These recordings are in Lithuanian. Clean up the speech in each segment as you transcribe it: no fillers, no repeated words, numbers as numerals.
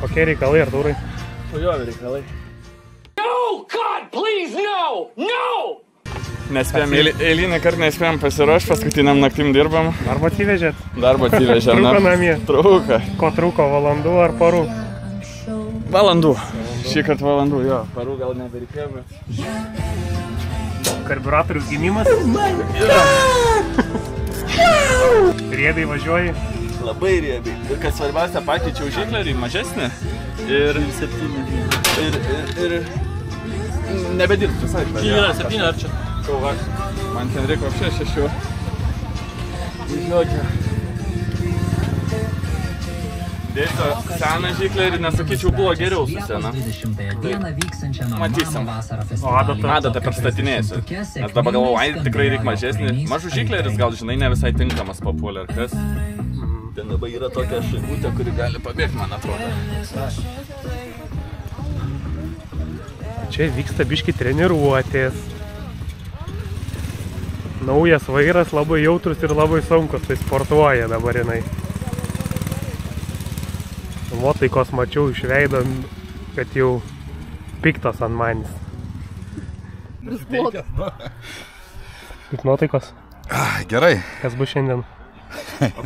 Kokie reikalai, Artūrai? Pajovi reikalai. No, God, please, no! No! Nespėjom, eilinį kartą nespėjom pasiruošti, paskutiniam naktim dirbam. Darbą atsivežėt? Darbą atsivežėm. Trūko namie? Trūko. Ko trūko, valandų ar parų? Valandų. Šį kartą valandų, jo. Parų gal nebereikėjo, bet... Karbiuratorius gimimas? Riebiai važiuoji? Labai riebiai. Ir kas svarbiausia, pakeičiau žiklerį mažesnį. Ir 7. Ir nebedirbs visai. 7 ar čia? Man ten reikia apšė 6. Žinokio. Dėsto seną žiklerį, nesakyčiau, buvo geriau su sena. Matysim. O adatą perstatinėsiu. Nes dabar galvoju, ai, tikrai reikia mažesnį. Mažų žikleris, gal žinai, ne visai tinkamas papuolė ar kas. Ten dabar yra tokia šaigutė, kuri gali pabėgti, man atrodo. Čia vyksta biški treniruotės. Naujas vairas, labai jautrus ir labai sunkus, tai sportuoja dabar jinai. Nuotaikos mačiau iš veido, kad jau piktas ant manęs. Kaip nuotaikos? Gerai. Kas bus šiandien?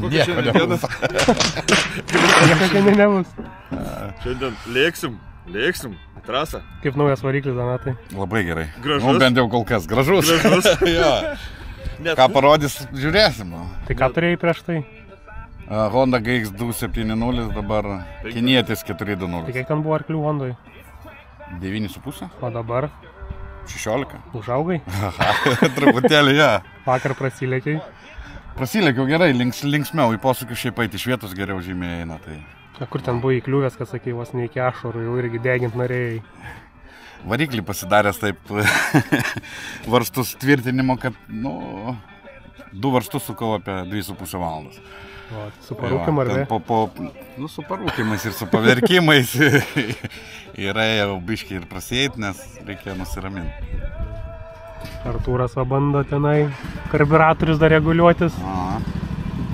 Nieko nebus. Nieko šiandien nebus. Šiandien lėksim, trasą. Kaip naujas variklis, Donatai? Labai gerai. Gražus. Nu, bent jau kol kas. Gražus. Jo. Ką parodys, žiūrėsim. Tai ką turėjai prieš tai? Honda GX270, dabar kinietis 420. Tai kiek ten buvo arklių Hondoj? 9,5. O dabar? 16. Užaugai? Truputėlį, ja. Vakar prasilėkiai? Prasilėkiau gerai, linksmiau, į posūkių šiaip eiti iš vietos geriau žymiai eina. Tai... Kur ten buvo įkliuvęs, kad sakei, vos ne iki ašarų, jau irgi degint norėjai? Variklį pasidaręs taip varstus tvirtinimo, kad, 2 varstus sukau apie 2,5 valandas. O, su parūkim ar ne? Su parūkimais ir su paverkimais yra jau biškiai ir prasėjti, nes reikia nusiraminti. Artūras va bando tenai karbiuratorius dar reguliuotis.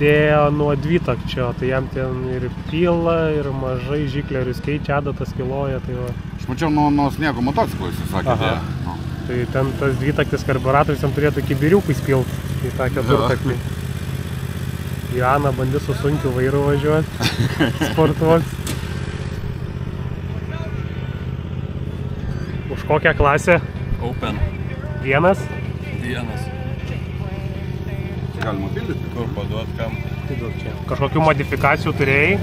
Dėjo nuo dvitakčio, tai jam ten ir pila, ir mažai žiklerius keičia, adatas kiloja, tai va. Aš mačiau nuo sniego motociklų, jis sakė, dėjo. Tai ten tas dvitaktis karbiuratorius jam turėtų kibiriukais pilt į tą keturtaklį. Joana bandys su sunkiu vairu važiuoti, sportuoti. Už kokią klasę? Open. Vienas? Galima pildyti. Kur paduot kam? Kažkokių modifikacijų turėjai?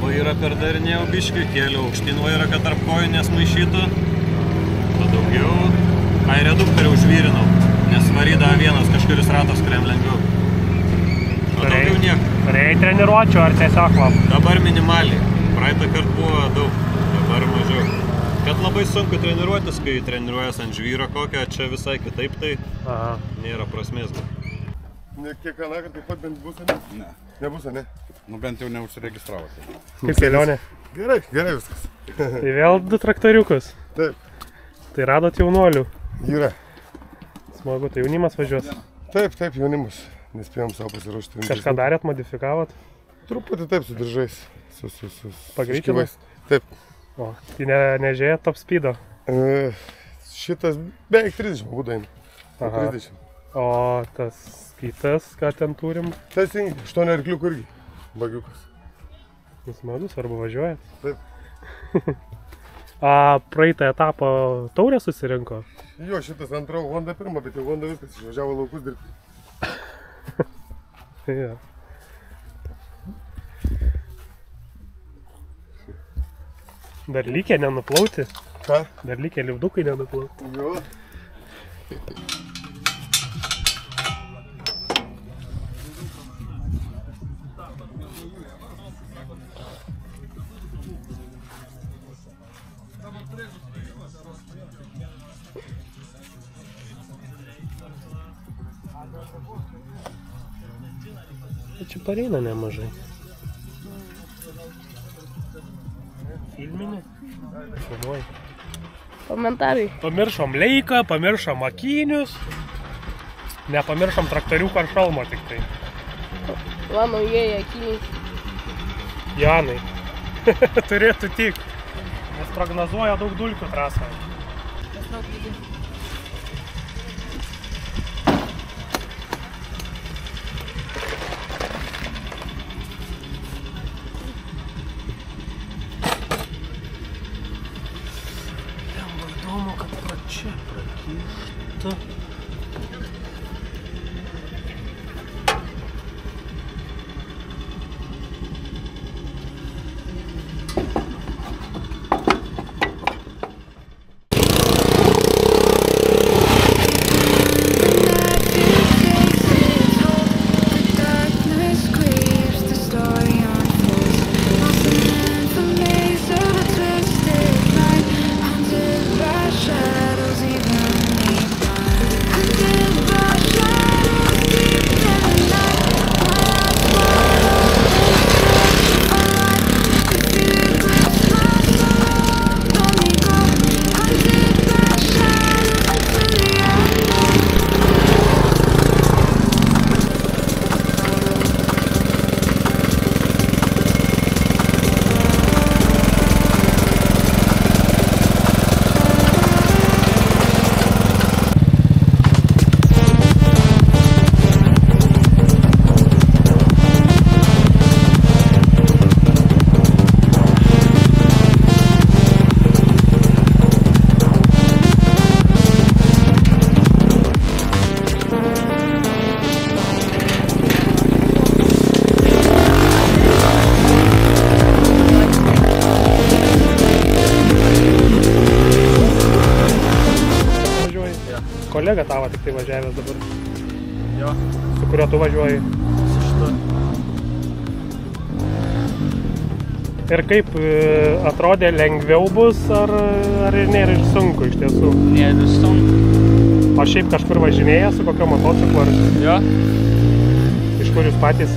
Vairą perdarinėjau biškiui, kėliau aukštyn vairą, kad tarp kojų nesmaišytų. Padaugiau. Reduktorių užvyrinau, nes varyda vienas kažkuris ratas, kuriam lengviau. O daugiau nieko. Turėjai treniruočių ar tiesiog va? Dabar minimaliai. Praeitą kartą buvo daug, dabar mažiau. Kad labai sunku treniruotis, kai treniruojas ant žvyro kokią, čia visai kitaip, tai nėra prasmės. Kiekvieną kartą taip pat bent bus, ne? Ne. Nebus, ne? Nu bent jau neužsiregistravote. Kaip kelionė? Gerai viskas. Tai vėl 2 traktoriukus? Taip. Tai radot jaunuolių? Yra. Smagu, tai jaunimas važiuos? Taip, jaunimas. Nespėjom savo pasiruošti. Kažką darėt, modifikavot? Truputį taip, su diržais. Pagreitinimais? Taip. O, tai nežėja top speedo? Šitas beveik 30 būda eina. 30. O tas kitas, ką ten turim? Tas 8 arkliukų irgi. Bagiukas. Smagu, svarbu važiuojat. Taip. Praeitą etapą taurę susirinko? Jo, šitas antra, Honda pirma, bet jau Honda viskas išvažiavo laukus dirbti. Ja. Dar lykė nenuplauti? Ką? Dar lykė liūdukai nenuplauti? Jo. Čia pareina nemažai. Filminį? Filmuoji. Komentarai. Pamiršom leiką, pamiršom akinius. Nepamiršom traktoriuką ar šalmo tik tai. Va, naujieji akiniai. Janai. Turėtų tik. Nes prognozuoja daug dulkių trasoje. Įdomu, kad čia prakišta. Kolega tavo tik tai važiavęs dabar. Jo. Su kuriuo tu važiuoji? Su šita. Ir kaip atrodė, lengviau bus, ar nėra ir sunku iš tiesų? Nėra sunku. O šiaip kažkur važinėja su kokio motociklu? Jo. Iš kur jūs patys?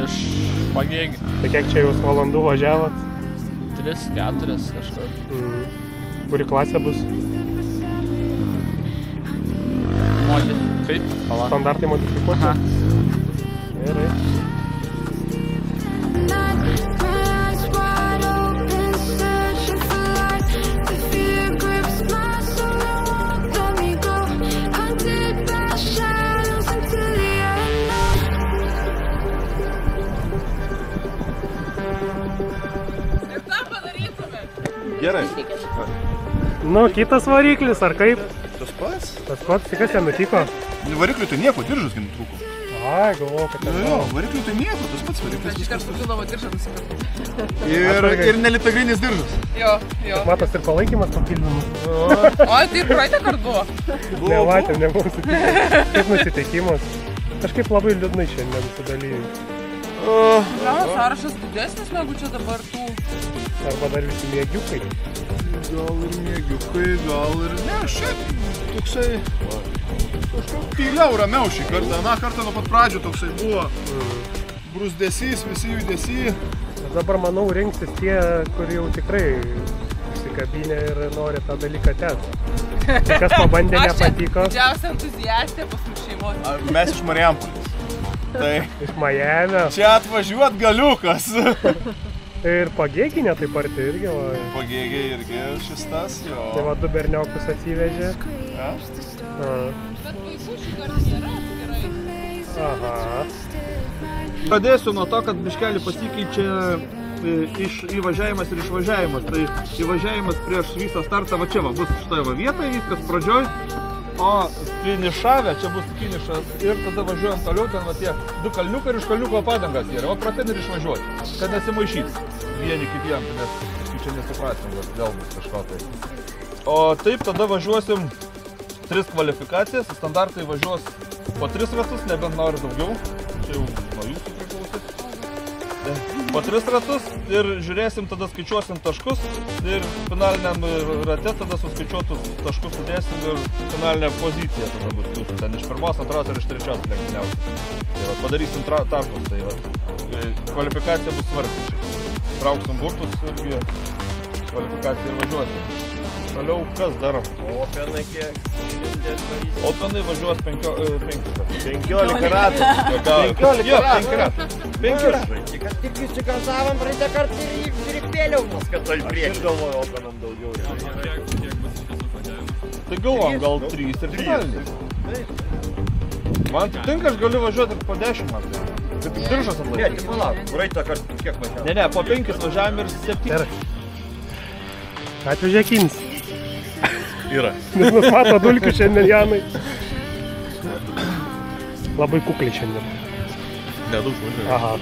Iš Pagėgių. Tai kiek čia jūs valandų važiavot? 3-4 kažkur. Kuri klasė bus? Kaip? Standartai modifikuoti? Aha. Gerai. Gerai. Nu, kitas variklis, ar kaip? Tas pats? Tas pats, tai kas ten nutiko? Varikliui tai nieko, diržas gi nutrūko. Ai, galvoju, kad ten... Jo, varikliui tai nieko, tas pats variklis. Aš iškart papildomą diržą nusipirkau. Ir nelitagrinis diržas. Jo. Matos ir palaikymas papildomas. O, tai praeitą kartą buvo. Nematėm, nebuvom sutikę. Kaip nusiteikimas. Kažkaip labai liūdnai šiandien sudalyjai. Gal sąrašas didesnis negu čia dabar tų. Arba dar visi mėgiukai. Gal ir mėgiukai, gal ir... Ne, šiaip toksai... Kažkaip tyliau, ramiau šį kartą. Na, kartą nuo pat pradžių toksai buvo. Brusdesys, visi judesy. Dabar, manau, rinksis tie, kur jau tikrai užsikabinę ir nori tą dalyką tęsti. Kas pabandė, nepatiko. Aš čia didžiausia entuziastė pas mus šeimos. Mes iš Marijampolės. Tai... Iš Majamio. Čia atvažiuot galiukas. Ir Pagėginė taip arti irgi, va. Pagėgiai irgi šis tas, jo. Tai va, 2 berniokus atsivežė. Ja. Bet vaikų šį kartą nėra atskirai. Aha. Pradėsiu nuo to, kad biškelį pasikeičia įvažiavimas ir išvažiavimas. Tai įvažiavimas prieš visą startą, va čia va, bus šitoje va vietoje, viskas pradžioj. O finišavę, čia bus finišas ir tada važiuojam toliau, ten va tie 2 kalniukai ir iš kalniuko padangas yra. O praten ir išvažiuoti, kad nesimaišyti vieni kitiem, nes čia nesuprasim, vėl bus kažko tai. O taip tada važiuosim 3 kvalifikacijas, standartai važiuos po 3 ratus, nebent nori daugiau. Čia jau nuo jūsų priklausys. Po 3 ratus ir žiūrėsim, tada skaičiuosim taškus ir finaliniam rate tada suskaičiuotus taškus sudėsim ir finalinę poziciją tada bus jūsų. Ten iš 1, 2 ir iš 3 lenktyniausiai. Tai va, padarysim tarpus, tai va. Kvalifikacija bus svarbi. Trauksim burtus irgi kvalifikaciją ir važiuosim. Toliau kas dar? Openai kiek? Openai važiuos 15 ratų. 15 ratų. 5 ratų. kad tik įsigazavom praeitą kartą ir įpėliau mus, kad to į priekį. Aš galvoju, openam daugiau. Tai galvom, gal 3 ir 3. Man tinka, aš galiu važiuoti ir po 10 man. Kaip tik diržas atlaikyti. Ne, tik palauk, praeitą kartą kiek važiavom? Ne, po 5 važiavom ir 7. Atvežė Kinis. Yra. Nes mes mato dulkių šiandien, Janai. Labai kukliai šiandien. Nedaug žmonių. Aha.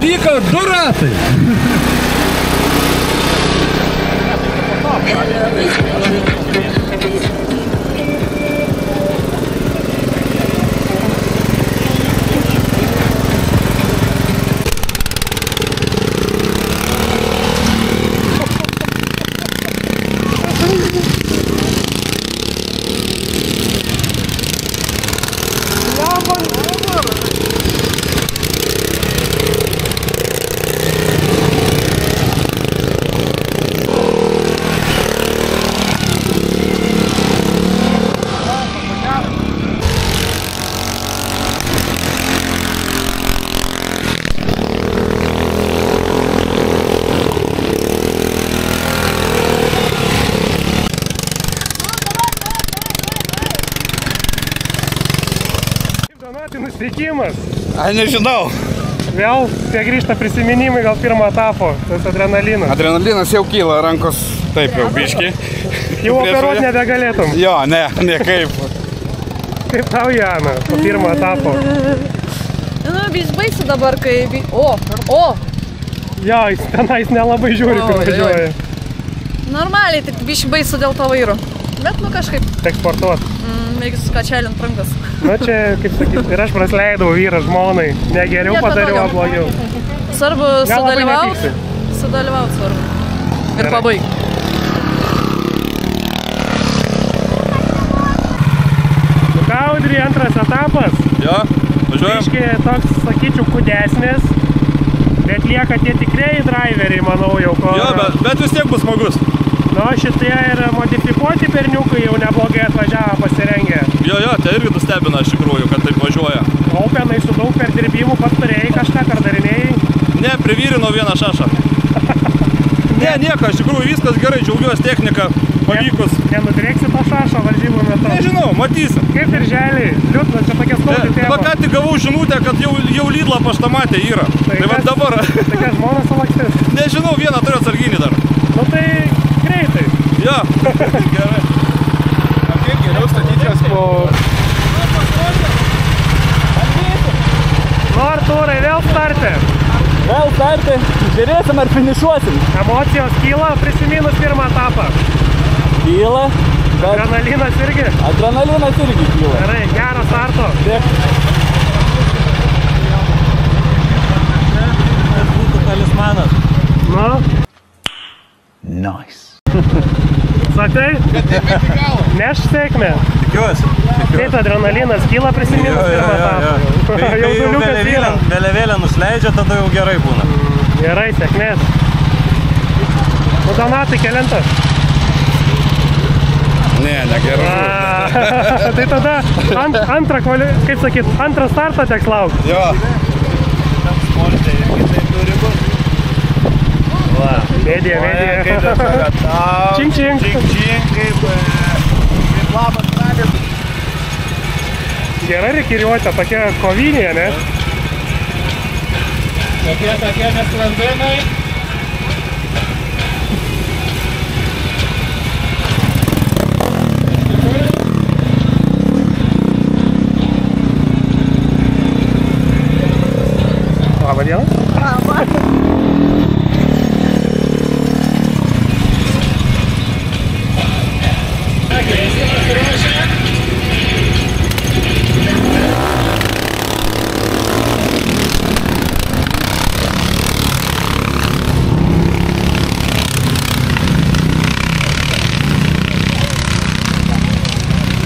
Liko 2 ratai. Sveikimas. Aš nežinau. Vėl tie grįžta prisiminimai gal pirmo etapo, tas adrenalinas. Adrenalinas jau kyla, rankos taip jau biški. Jau operuot nebegalėtum. Jo, ne kaip. Kaip tau, Jana, po pirmo etapo? Nu, biškai baisu dabar, kai... O! Jo, jis tenais nelabai žiūri, kur važiuoja. Normaliai, tik biškai baisu dėl to vairo. Bet, nu, kažkaip. Tek sportuot. Reikia sukačelint rankas. Na čia, kaip sakyt, ir aš prasleidau vyrą žmonai. Ne geriau padariau, o blogiau. Svarbu sudalyvaut svarbu. Ir pabaigti. Nu ką, Audry, antras etapas. Jo, važiuojam. Biški toks, sakyčiau, kudesnis. Bet lieka tie tikrieji driveriai, manau, jau ko... Jo, bet vis tiek bus smagus. Nu, šitie ir modifikuoti berniukai jau neblogai atvažiavo pasirengę. Jo, tai irgi nustebina iš tikrųjų, kad taip važiuoja. Openai su daug perdirbimų, pats turėjai kažką, kardarinėjai? Ne, privyrinau vieną šašą. Ne, nieko, iš tikrųjų viskas gerai, džiaugiuosi technika, pavykus. Nenudrėksi to šašo varžybų metu? Nežinau, matysim. Kaip birželiai, liūdna, čia tokia skaudi tema. Va ką tik gavau žinutę, kad jau Lidlo paštamatė yra. Tai va dabar. Tai ką žmona salaktis? Nežinau, vieną turiu atsarginį dar. Nu tai greitai. Jo, gerai. O kaip geriau statytis po... Nu, Artūrai, vėl startė. Vėl startė, žiūrėsim ar finišuosim. Emocijos kyla prisiminus pirmą etapą. Kyla. Adrenalinas irgi? Adrenalinas irgi kyla. Gerai, gero starto. Tas būtų talismanas. Nu? Nice. Sakai? Neš sėkmę. Tikiuosi. Kaip adrenalinas kyla prisiminus pirmą etapą. Kai jau vėliavėlę nusileidžia, tada jau gerai būna. Gerai, sėkmės. Nu, Donatai, kelintas? Ne, negerai. Tai tada antrą, kaip sakyt, antrą startą teks laukti. Jo. Sportė irgi taip turi būti. Va. Medija. Kaip tas tau. Čink. Kaip labas nalis. Gera rikiriuotė, tokia kovinė, ne? Tokie nesklandinai. Labą dieną.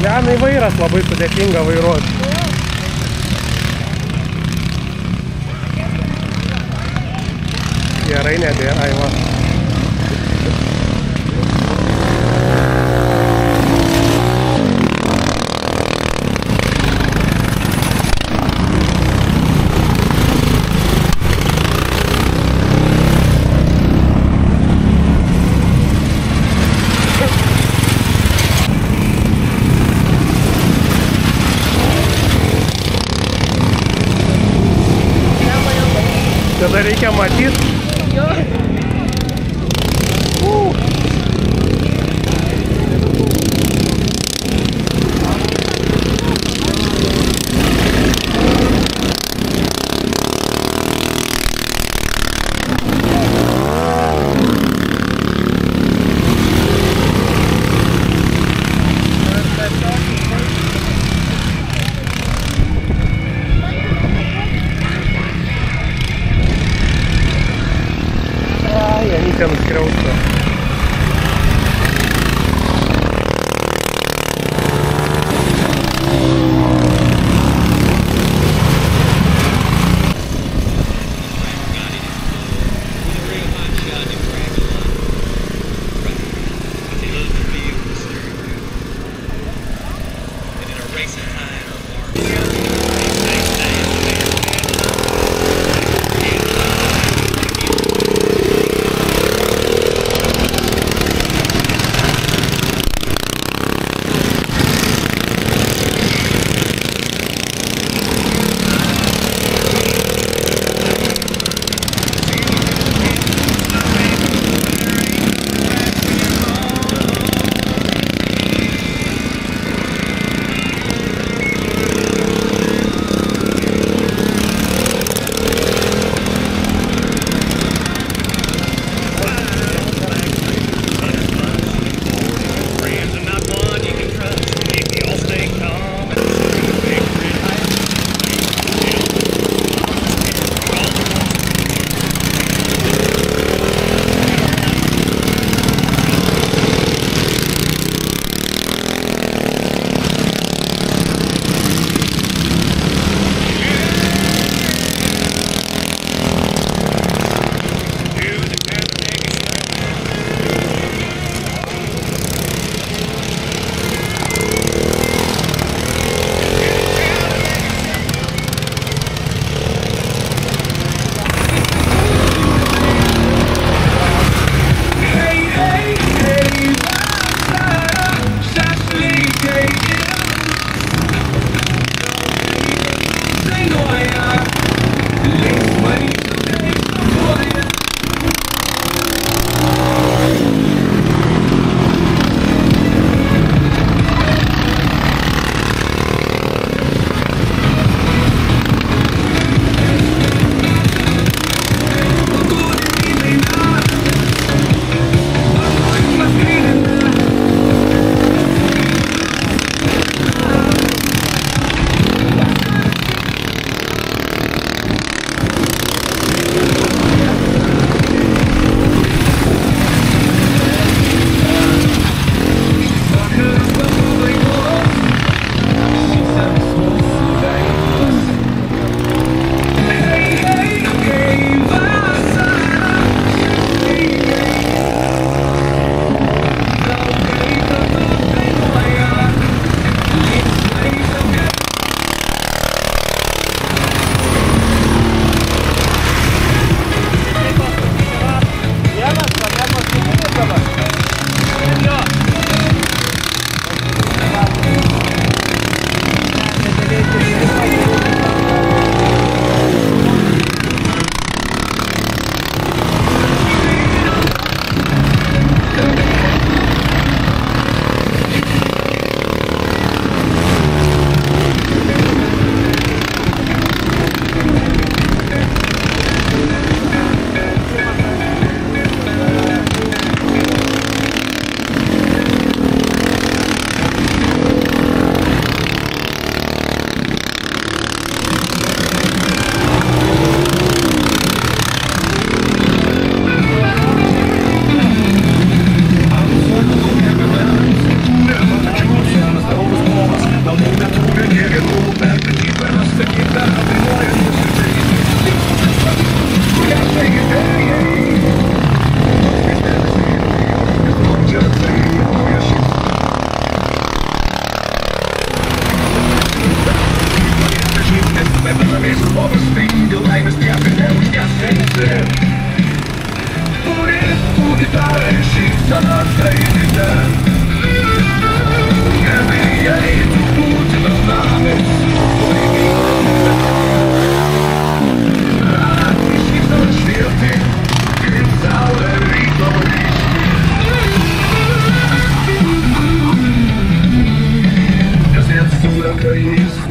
Janai vairas labai sudėtinga vairuoti. Gerai nebėra, va. Tada reikia matyti. Janytė nuskriausta.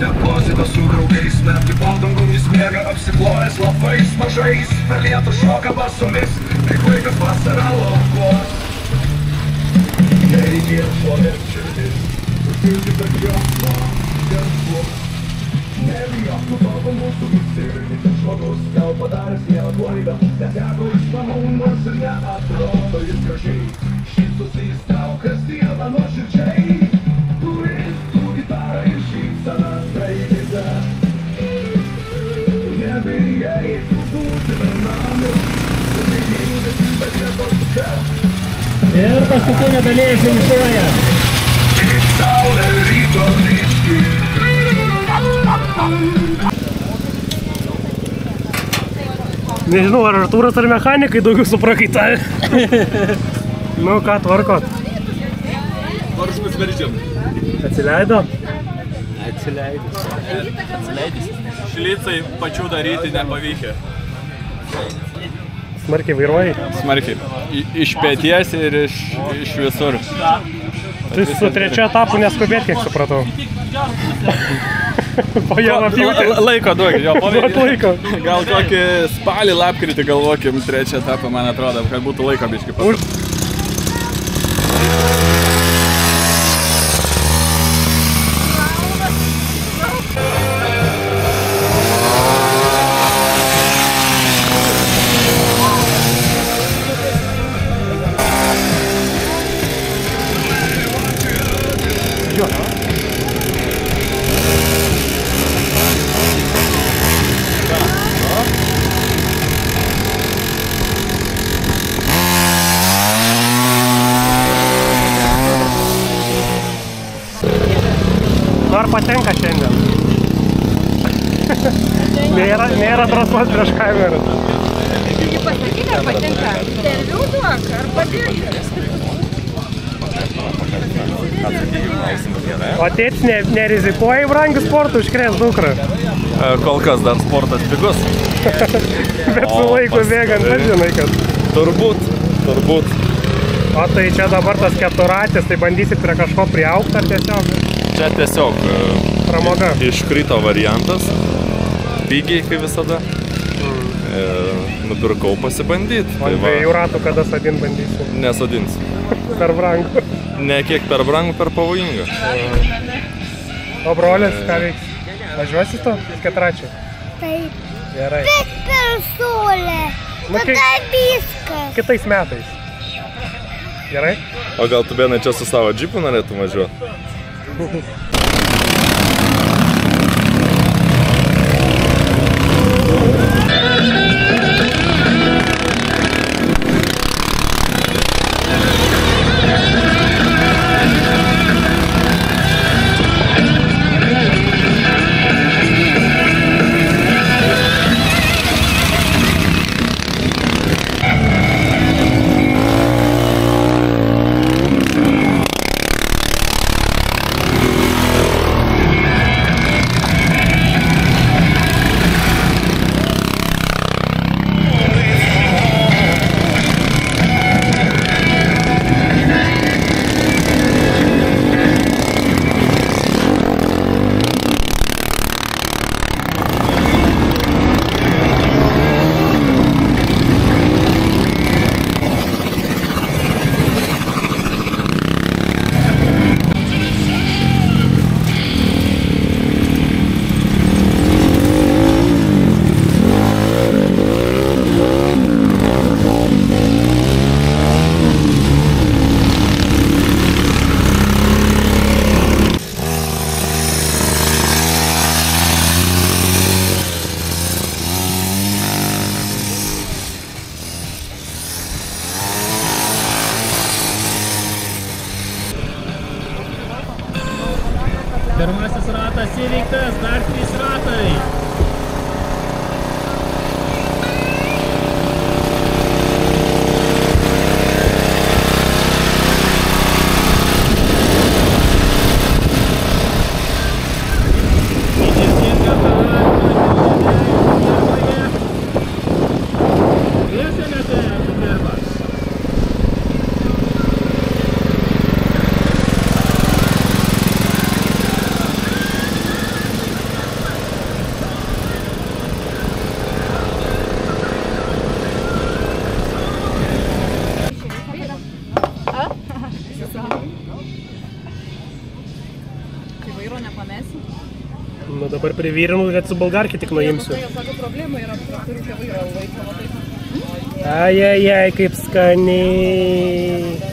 Depozitas su draugais, metai baldangomis mėga apsiklojęs lapais mažais, per lietų šoka basomis, kaip vaikas vasarą laukos. Nereikės šlovės širdis, užpilti per jausmą, jausmų. Nebijok tų balbangų suvisirti, kad žmogus gal padaręs vieną klaidą, neteko iš namų, nors ir neatrodo jis gražiai, šypsosi jis tau kasdieną nuoširdžiai. Turis tų gitarą ir šypseną praeitėse. Nebijai tu būti vienamis, susigyvis, bet nepasukia. Ir paskutinė dalyje finišuoja. Tik saulė ryto ryški. Nežinau, ar Artūras ar mechanikai daugiau suprakaitavę. Nu, ką tvarkot? Nors nusveržiam. Atsileido? Atsileidys. Šlicai pačių daryti nepavykę. Smarkiai vairuoji? Smarkiai. Iš pėties ir iš visur. Tu su trečio etapu neskubėt, kiek supratau. Po vieną pjūtį. Laiko duokit, jo, Duot laiko. Gal kokį spalį, lapkritį galvokim trečią etapą, man atrodo, kad būtų laiko biškį pasakyti. Ar patenka šiandien? Nėra drąsos prieš kamerą. Taigi pasakyk, ar patinka? Interviu duok, ar patinka? O tėtis nerizikuoja į brangų sportą, užkrės dukrą. Kol kas dar sportas pigus. Bet su laiku bėgant, žinai, kad... Turbūt. O tai čia dabar tas keturratis, tai bandysit prie kažko priaugti ar tiesiog? Čia tiesiog pramoga. Iškrito variantas, pigiai kaip visada. Nupirkau pasibandyti. O dviejų ratų kada sadint bandysi? Nesadins. Per brangų. Ne kiek per brangų, per pavojingą. O brolis, ką veiks? Važiuosi tu keturračiu? Taip. Gerai. Bet per saulę. Tada viskas. Kitais metais. Gerai? O gal tu vienai čia su savo džipu norėtum važiuoti? Pirmasis ratas įveiktas, dar 3 ratai. Dabar privyrinu, kad su bolgarkė tik nuimsiu. Sako, problema yra, turiu čia vairą laiką, matai. Ajajaj, kaip skaniai.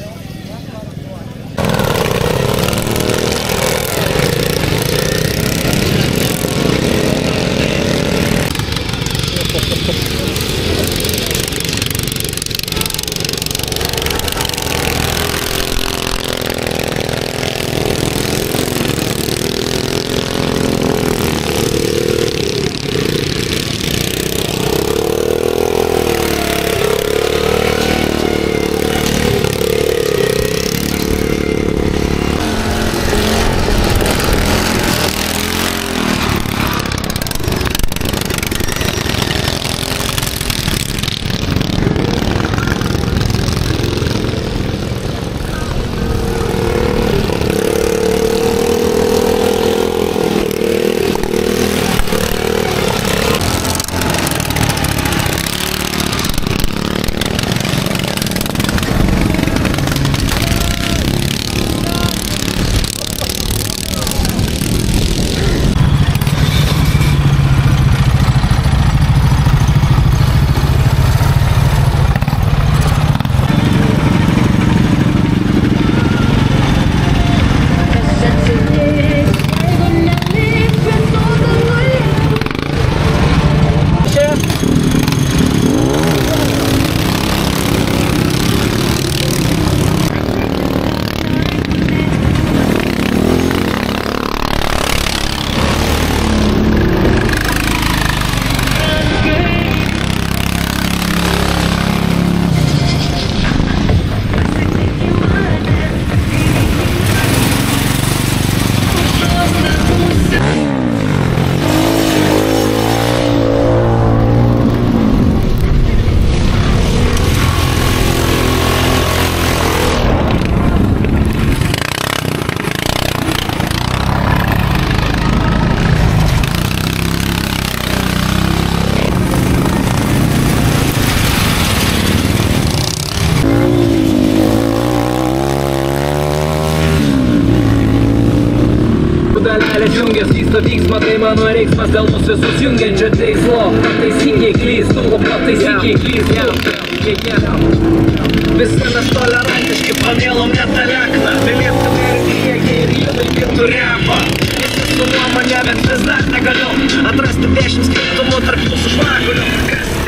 Vyksmą, tai mano reiksmas dėl mus visus jungiančio teismo. Pataisykiai klystų, o pataisykiai klystų. Visi mes tolerantiški, pamėlom net alekną. Mylėtume ir kiekį ir judai kitų repą. Visi su nuomonė, bet vis dar negaliu atrasti 10 skirtumų tarp mūsų žvagulių.